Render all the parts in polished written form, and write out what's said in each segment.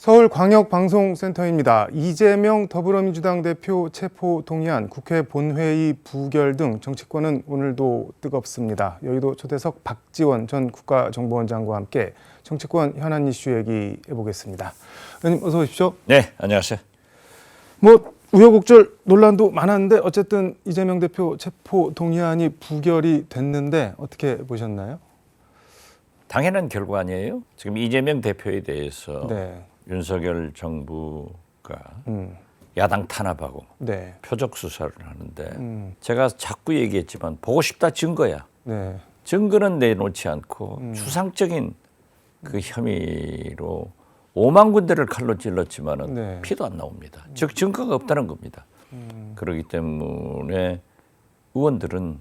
서울광역방송센터입니다. 이재명 더불어민주당 대표 체포 동의안 국회 본회의 부결 등 정치권은 오늘도 뜨겁습니다. 여의도 초대석 박지원 전 국가정보원장과 함께 정치권 현안 이슈 얘기해보겠습니다. 의원님 어서 오십시오. 네, 안녕하세요. 우여곡절 논란도 많았는데 어쨌든 이재명 대표 체포 동의안이 부결이 됐는데 어떻게 보셨나요? 당연한 결과 아니에요? 지금 이재명 대표에 대해서 네. 윤석열 정부가 야당 탄압하고 네. 표적 수사를 하는데 제가 자꾸 얘기했지만 보고 싶다 증거야. 네. 증거는 내놓지 않고 추상적인 그 혐의로 5만 군데를 칼로 찔렀지만은 네. 피도 안 나옵니다. 즉 증거가 없다는 겁니다. 그렇기 때문에 의원들은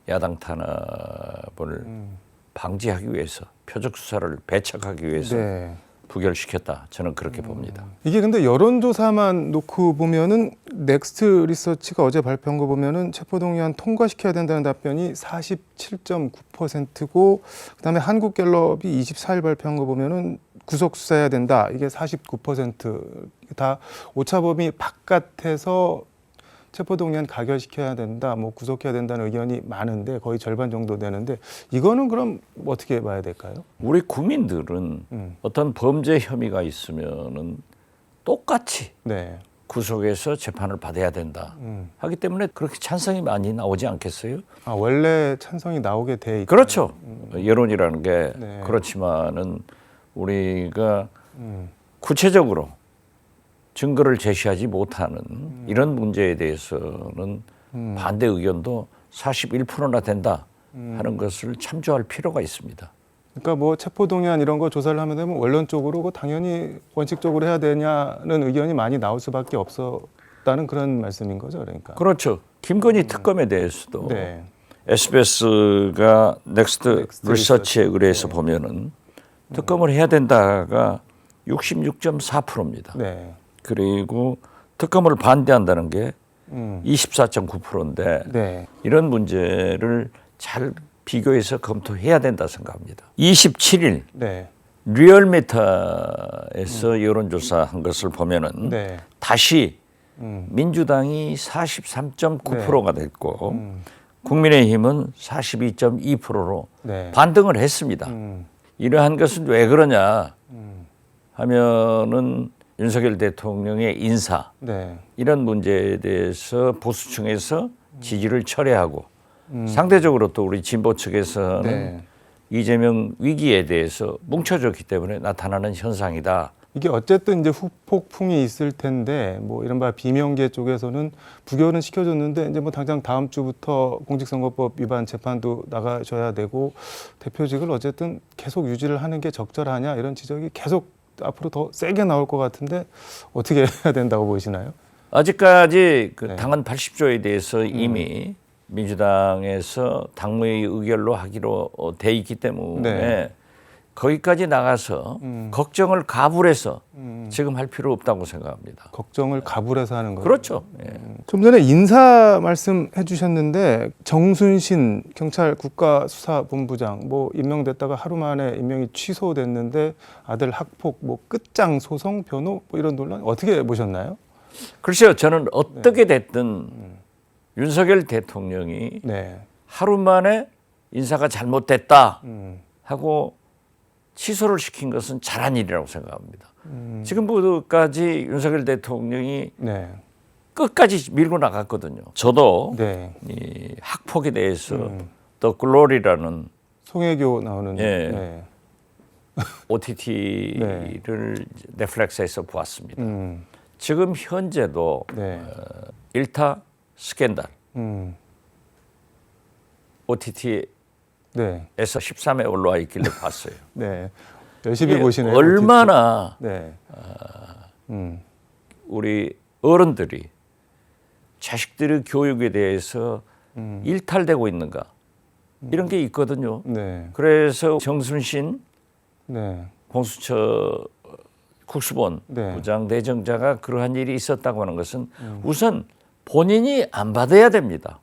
야당 탄압을 방지하기 위해서 표적 수사를 배척하기 위해서 네. 부결시켰다. 저는 그렇게 봅니다. 이게 근데 여론조사만 놓고 보면은 넥스트 리서치가 어제 발표한 거 보면은 체포동의안 통과시켜야 된다는 답변이 47.9%고 그다음에 한국갤럽이 24일 발표한 거 보면은 구속 수사해야 된다. 이게 49%. 다 오차범위 바깥에서 체포동의안 가결시켜야 된다, 구속해야 된다는 의견이 많은데 거의 절반 정도 되는데 이거는 그럼 어떻게 봐야 될까요? 우리 국민들은 어떤 범죄 혐의가 있으면은 똑같이 네. 구속해서 재판을 받아야 된다 하기 때문에 그렇게 찬성이 많이 나오지 않겠어요? 아, 원래 찬성이 나오게 돼 있다. 그렇죠. 여론이라는 게 네. 그렇지만은 우리가 구체적으로 증거를 제시하지 못하는 이런 문제에 대해서는 반대 의견도 41%나 된다 하는 것을 참조할 필요가 있습니다. 그러니까 체포동의안 이런 거 조사를 하면 되면 원론적으로 당연히 원칙적으로 해야 되냐는 의견이 많이 나올 수밖에 없었다는 그런 말씀인 거죠, 그러니까. 그렇죠. 김건희 특검에 대해서도 네. SBS가 넥스트 리서치에 의뢰해서 보면은 특검을 해야 된다가 66.4%입니다. 네. 그리고 특검을 반대한다는 게 24.9%인데 네. 이런 문제를 잘 비교해서 검토해야 된다 생각합니다. 27일 네. 리얼미터에서 여론조사한 것을 보면은 네. 다시 민주당이 43.9%가 됐고 국민의힘은 42.2%로 네. 반등을 했습니다. 이러한 것은 왜 그러냐 하면은 윤석열 대통령의 인사 네. 이런 문제에 대해서 보수층에서 지지를 철회하고 상대적으로 또 우리 진보 측에서는 네. 이재명 위기에 대해서 뭉쳐졌기 때문에 나타나는 현상이다. 이게 어쨌든 이제 후폭풍이 있을 텐데 이른바 비명계 쪽에서는 부결은 시켜줬는데 이제 당장 다음 주부터 공직선거법 위반 재판도 나가셔야 되고 대표직을 어쨌든 계속 유지를 하는 게 적절하냐 이런 지적이 계속 앞으로 더 세게 나올 것 같은데 어떻게 해야 된다고 보시나요? 아직까지 그 네. 당헌 80조에 대해서 이미 민주당에서 당무회의 의결로 하기로 돼 있기 때문에 네. 거기까지 나가서 걱정을 가불해서 지금 할 필요 없다고 생각합니다. 걱정을 가불해서 하는 거죠. 그렇죠. 예. 좀 전에 인사 말씀해 주셨는데 정순신 경찰 국가수사본부장 임명됐다가 하루 만에 임명이 취소됐는데 아들 학폭 끝장 소송 변호 이런 논란 어떻게 보셨나요? 글쎄요. 저는 어떻게 됐든 윤석열 대통령이 네. 하루 만에 인사가 잘못됐다 하고 취소를 시킨 것은 잘한 일이라고 생각합니다. 지금까지 윤석열 대통령이 네. 끝까지 밀고 나갔거든요. 저도 네. 이 학폭에 대해서 더 글로리라는 송혜교 나오는 예. 네. OTT를 넷플릭스에서 보았습니다. 지금 현재도 네. 일타 스캔들 네. OTT에서 13회 올라와 있길래 봤어요. 네. 열심히 보시네요. 얼마나 네. 우리 어른들이 자식들의 교육에 대해서 일탈되고 있는가 이런 게 있거든요. 네. 그래서 정순신 네. 공수처 국수본 네. 부장 내정자가 그러한 일이 있었다고 하는 것은 우선 본인이 안 받아야 됩니다.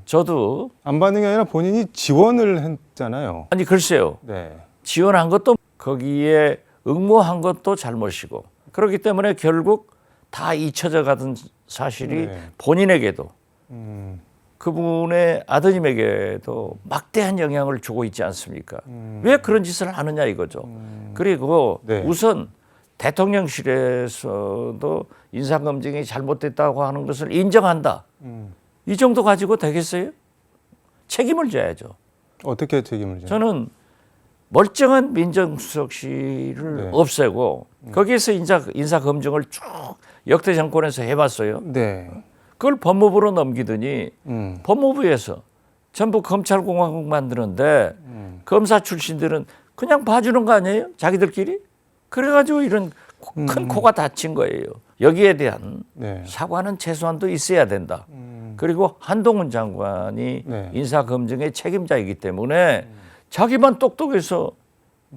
저도 안 받는 게 아니라 본인이 지원을 했잖아요. 아니 글쎄요. 네. 지원한 것도 거기에 응모한 것도 잘못이고 그렇기 때문에 결국 다 잊혀져 가던 사실이 네. 본인에게도 음, 그분의 아드님에게도 막대한 영향을 주고 있지 않습니까? 왜 그런 짓을 하느냐 이거죠. 그리고 네. 우선 대통령실에서도 인사검증이 잘못됐다고 하는 것을 인정한다. 이 정도 가지고 되겠어요? 책임을 져야죠. 어떻게 책임을 져요? 저는 멀쩡한 민정수석실을 네. 없애고 거기에서 인사검증을 쭉 역대 정권에서 해봤어요. 네. 그걸 법무부로 넘기더니 음, 법무부에서 전부 검찰공화국 만드는데 검사 출신들은 그냥 봐주는 거 아니에요? 자기들끼리? 그래가지고 이런 큰 코가 다친 거예요. 여기에 대한 네. 사과는 최소한도 있어야 된다. 그리고 한동훈 장관이 네. 인사검증의 책임자이기 때문에 자기만 똑똑해서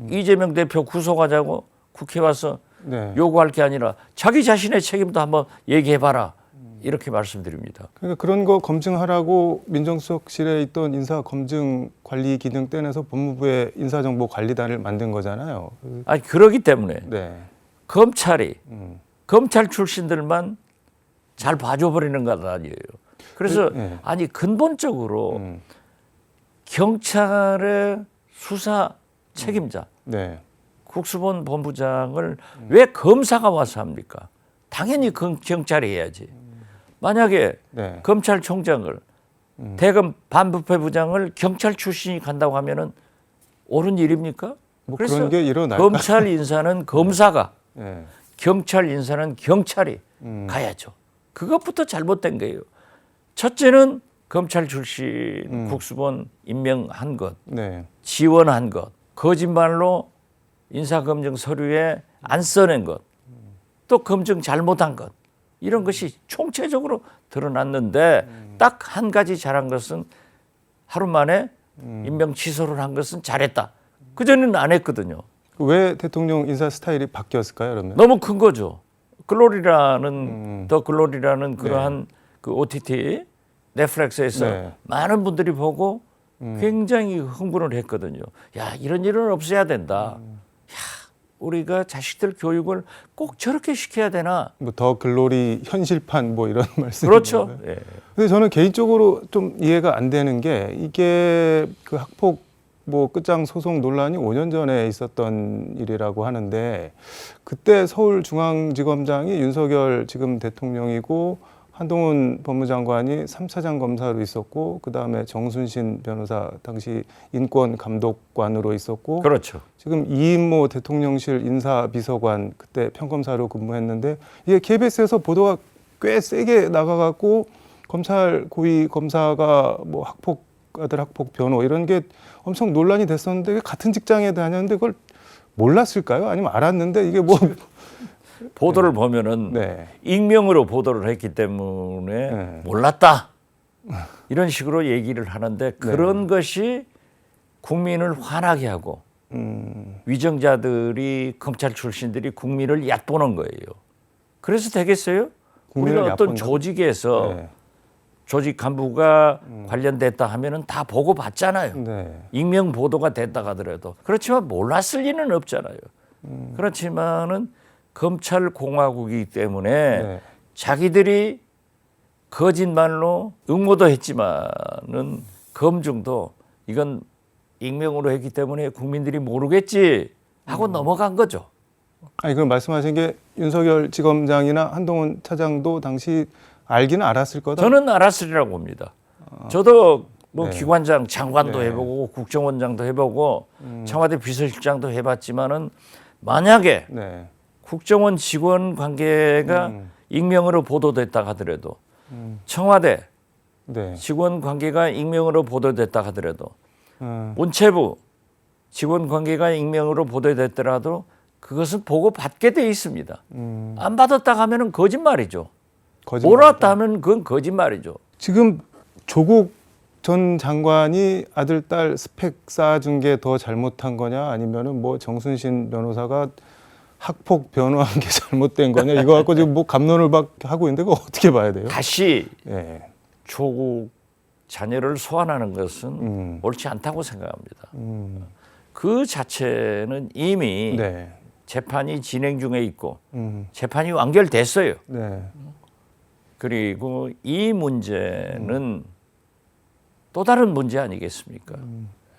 이재명 대표 구속하자고 국회 와서 네. 요구할 게 아니라 자기 자신의 책임도 한번 얘기해봐라. 이렇게 말씀드립니다. 그러니까 그런 거 검증하라고 민정수석실에 있던 인사검증 관리 기능 떼내서 법무부의 인사정보관리단을 만든 거잖아요. 아니 그러기 때문에 네. 검찰이 음. 검찰 출신들만 잘 봐줘버리는 것 아니에요. 그래서 네. 아니 근본적으로 음. 경찰의 수사 책임자 네. 국수본 본부장을 왜 검사가 와서 합니까? 당연히 경찰이 해야지. 만약에 네. 검찰총장을 대검 반부패부장을 경찰 출신이 간다고 하면은 옳은 일입니까? 뭐 그래서 그런 게 일어날까? 검찰 인사는 검사가 네. 경찰 인사는 경찰이 가야죠. 그것부터 잘못된 거예요. 첫째는 검찰 출신 국수본 임명한 것, 네. 지원한 것, 거짓말로 인사검증 서류에 안 써낸 것, 또 검증 잘못한 것 이런 것이 총체적으로 드러났는데 딱 한 가지 잘한 것은 하루 만에 임명 취소를 한 것은 잘했다. 그전에는 안 했거든요. 왜 대통령 인사 스타일이 바뀌었을까요, 그러면? 너무 큰 거죠. 글로리라는 더 글로리라는 그러한 그 OTT 넷플릭스에서 네. 많은 분들이 보고 굉장히 흥분을 했거든요. 야 이런 일은 없어야 된다. 야 우리가 자식들 교육을 꼭 저렇게 시켜야 되나? 뭐 더 글로리 현실판 뭐 이런 말씀. 그렇죠. 예. 근데 저는 개인적으로 좀 이해가 안 되는 게 이게 그 학폭 뭐 끝장 소송 논란이 5년 전에 있었던 일이라고 하는데 그때 서울중앙지검장이 윤석열 지금 대통령이고 한동훈 법무장관이 3차장 검사로 있었고 그다음에 정순신 변호사 당시 인권감독관으로 있었고 그렇죠. 지금 이인모 대통령실 인사비서관 그때 평검사로 근무했는데 이게 KBS에서 보도가 꽤 세게 나가갖고 검찰 고위 검사가 뭐 아들 학폭 변호 이런 게 엄청 논란이 됐었는데 같은 직장에 다녔는데 그걸 몰랐을까요? 아니면 알았는데 이게 뭐 보도를 보면은 네. 익명으로 보도를 했기 때문에 네. 몰랐다. 이런 식으로 얘기를 하는데 그런 것이 국민을 화나게 하고 위정자들이 검찰 출신들이 국민을 얕보는 거예요. 그래서 되겠어요? 국민을 우리가 어떤 얕본다고? 조직에서 네. 조직 간부가 관련됐다 하면은 다 보고 받잖아요. 네. 익명 보도가 됐다 하더라도 그렇지만 몰랐을 리는 없잖아요. 그렇지만은 검찰 공화국이기 때문에 네. 자기들이 거짓말로 응모도 했지만은 검증도 이건 익명으로 했기 때문에 국민들이 모르겠지 하고 넘어간 거죠. 아니 그럼 말씀하신 게 윤석열 지검장이나 한동훈 차장도 당시 알기는 알았을 거다. 저는 알았으리라고 봅니다. 저도 뭐 네. 기관장, 장관도 네. 해보고 국정원장도 해보고 청와대 비서실장도 해봤지만은 만약에 네. 국정원 직원 관계가 익명으로 보도됐다 하더라도 청와대 네. 직원 관계가 익명으로 보도됐다 하더라도 음, 문체부 직원 관계가 익명으로 보도됐더라도 그것은 보고 받게 돼 있습니다. 안 받았다 하면은 거짓말이죠. 거짓말. 몰랐다 하면 그건 거짓말이죠. 지금 조국 전 장관이 아들 딸 스펙 쌓아준 게 더 잘못한 거냐 아니면은 뭐 정순신 변호사가 학폭 변호한 게 잘못된 거냐 이거 갖고 지금 뭐 갑론을 막 하고 있는데 그거 어떻게 봐야 돼요? 다시 예. 조국 자녀를 소환하는 것은 옳지 않다고 생각합니다. 그 자체는 이미 네. 재판이 진행 중에 있고 재판이 완결됐어요. 네. 그리고 이 문제는 또 다른 문제 아니겠습니까?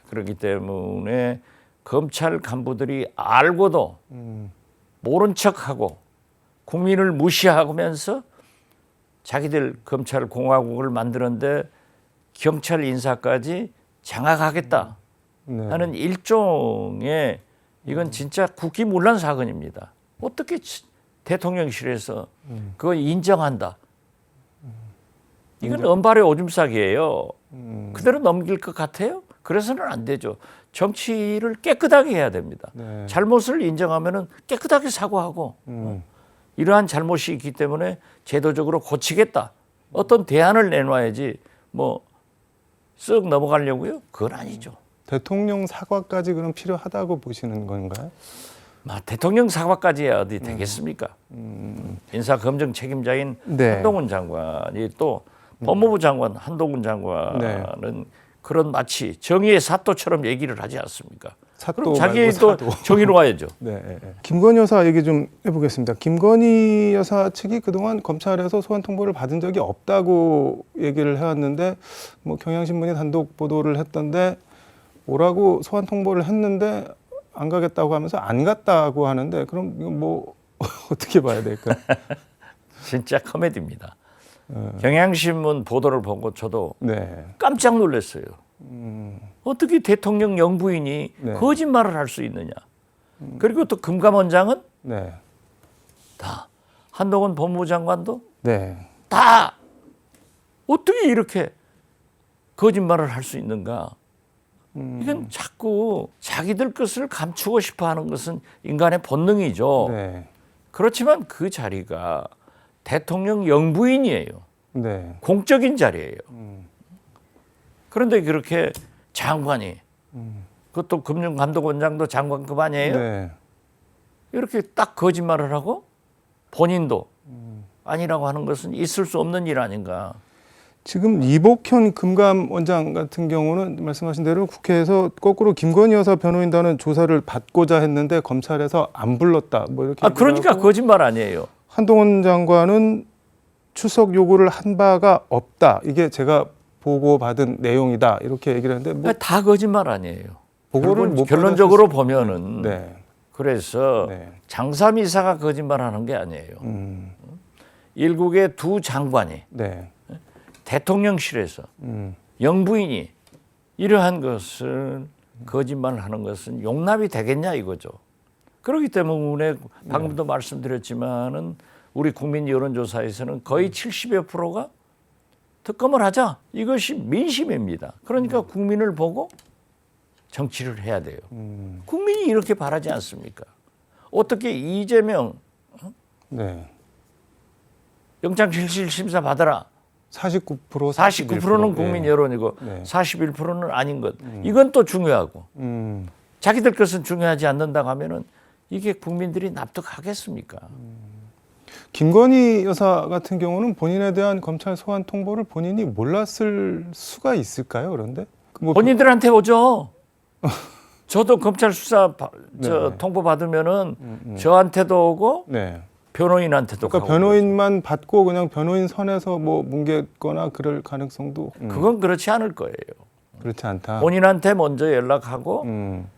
그렇기 때문에 검찰 간부들이 알고도 모른 척하고 국민을 무시하면서 자기들 검찰 공화국을 만드는데 경찰 인사까지 장악하겠다 네. 하는 일종의 이건 진짜 국기문란 사건입니다. 어떻게 대통령실에서 그거 인정한다? 이건 은발의 오줌 싸기예요. 그대로 넘길 것 같아요? 그래서는 안 되죠. 정치를 깨끗하게 해야 됩니다. 네. 잘못을 인정하면은 깨끗하게 사과하고 이러한 잘못이 있기 때문에 제도적으로 고치겠다. 어떤 대안을 내놔야지 뭐 쓱 넘어가려고요? 그건 아니죠. 대통령 사과까지 그럼 필요하다고 보시는 건가요? 대통령 사과까지 해야 어디 되겠습니까? 인사검증 책임자인 네. 한동훈 장관이 또 법무부 장관 한동훈 장관은 그런 마치 정의의 사또처럼 얘기를 하지 않습니까? 사또 그럼 자기 말고 또 사도. 정의로 와야죠. 네. 김건희 여사 얘기 좀 해보겠습니다. 김건희 여사 측이 그동안 검찰에서 소환 통보를 받은 적이 없다고 얘기를 해왔는데 뭐 경향신문이 단독 보도를 했던데 오라고 소환 통보를 했는데 안 가겠다고 하면서 안 갔다고 하는데 그럼 이건 뭐 어떻게 봐야 될까요? 진짜 코미디입니다. 경향신문 보도를 보고 저도 네. 깜짝 놀랐어요. 어떻게 대통령 영부인이 네. 거짓말을 할 수 있느냐. 그리고 또 금감원장은 네. 다 한동훈 법무부 장관도 네. 다 어떻게 이렇게 거짓말을 할 수 있는가. 이건 자꾸 자기들 것을 감추고 싶어 하는 것은 인간의 본능이죠. 네. 그렇지만 그 자리가 대통령 영부인이에요. 네. 공적인 자리예요. 그런데 그렇게 장관이 그것도 금융감독원장도 장관급 아니에요? 네. 이렇게 딱 거짓말을 하고 본인도 아니라고 하는 것은 있을 수 없는 일 아닌가. 지금 이복현 금감원장 같은 경우는 말씀하신 대로 국회에서 거꾸로 김건희 여사 변호인단은 조사를 받고자 했는데 검찰에서 안 불렀다. 뭐 이렇게. 그러니까 하고 거짓말 아니에요. 한동훈 장관은 출석 요구를 한 바가 없다. 이게 제가 보고받은 내용이다. 이렇게 얘기를 했는데 뭐 다 거짓말 아니에요. 보고를 못 결론적으로 받았을 보면은 네. 그래서 네. 장삼이사가 거짓말하는 게 아니에요. 일국의 두 장관이 네. 대통령실에서 영부인이 이러한 것을 거짓말하는 것은 용납이 되겠냐 이거죠. 그렇기 때문에 방금도 말씀드렸지만은 우리 국민 여론조사에서는 거의 70여 %가 특검을 하자. 이것이 민심입니다. 그러니까 국민을 보고 정치를 해야 돼요. 국민이 이렇게 바라지 않습니까? 어떻게 이재명 네. 영장실질심사 받아라. 49% 49%는 국민 여론이고 네. 41%는 아닌 것. 이건 또 중요하고 자기들 것은 중요하지 않는다고 하면은 이게 국민들이 납득하겠습니까? 김건희 여사 같은 경우는 본인에 대한 검찰 소환 통보를 본인이 몰랐을 수가 있을까요? 그런데 뭐 본인들한테 오죠. 저도 검찰 수사 네. 통보 받으면은 저한테도 오고 네. 변호인한테도 그러니까 가고 변호인만 받고 그냥 변호인 선에서 뭐 뭉개거나 그럴 가능성도 그건 그렇지 않을 거예요. 그렇지 않다. 본인한테 먼저 연락하고 음.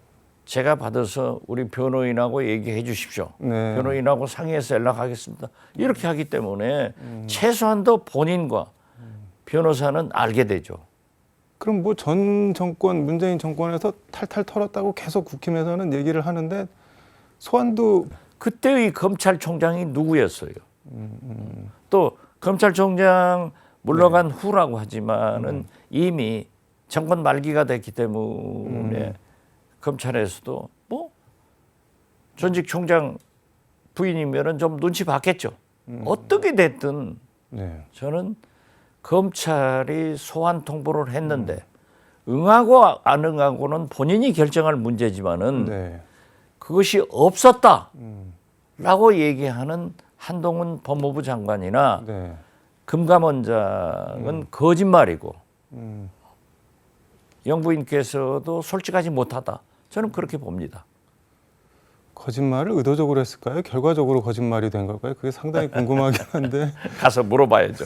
제가 받아서 우리 변호인하고 얘기해 주십시오. 네. 변호인하고 상의해서 연락하겠습니다. 이렇게 하기 때문에 최소한도 본인과 변호사는 알게 되죠. 그럼 뭐 전 정권 문재인 정권에서 탈탈 털었다고 계속 국힘에서는 얘기를 하는데 소환도 그때의 검찰총장이 누구였어요? 또 검찰총장 물러간 후라고 하지만은 이미 정권 말기가 됐기 때문에 검찰에서도 뭐 전직 총장 부인이면은 좀 눈치 봤겠죠. 어떻게 됐든 네. 저는 검찰이 소환 통보를 했는데 응하고 안 응하고는 본인이 결정할 문제지만은 네. 그것이 없었다라고 얘기하는 한동훈 법무부 장관이나 네. 금감원장은 거짓말이고 영부인께서도 솔직하지 못하다. 저는 그렇게 봅니다. 거짓말을 의도적으로 했을까요? 결과적으로 거짓말이 된 걸까요? 그게 상당히 궁금하긴 한데. 가서 물어봐야죠.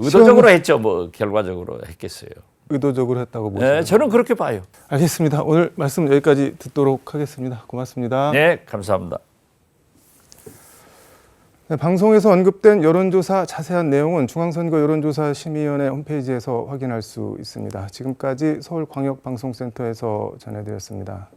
의도적으로 했죠. 뭐 결과적으로 했겠어요. 의도적으로 했다고 보시나요? 네, 저는 그렇게 봐요. 알겠습니다. 오늘 말씀 여기까지 듣도록 하겠습니다. 고맙습니다. 네, 감사합니다. 네, 방송에서 언급된 여론조사 자세한 내용은 중앙선거 여론조사심의위원회 홈페이지에서 확인할 수 있습니다. 지금까지 서울광역방송센터에서 전해드렸습니다.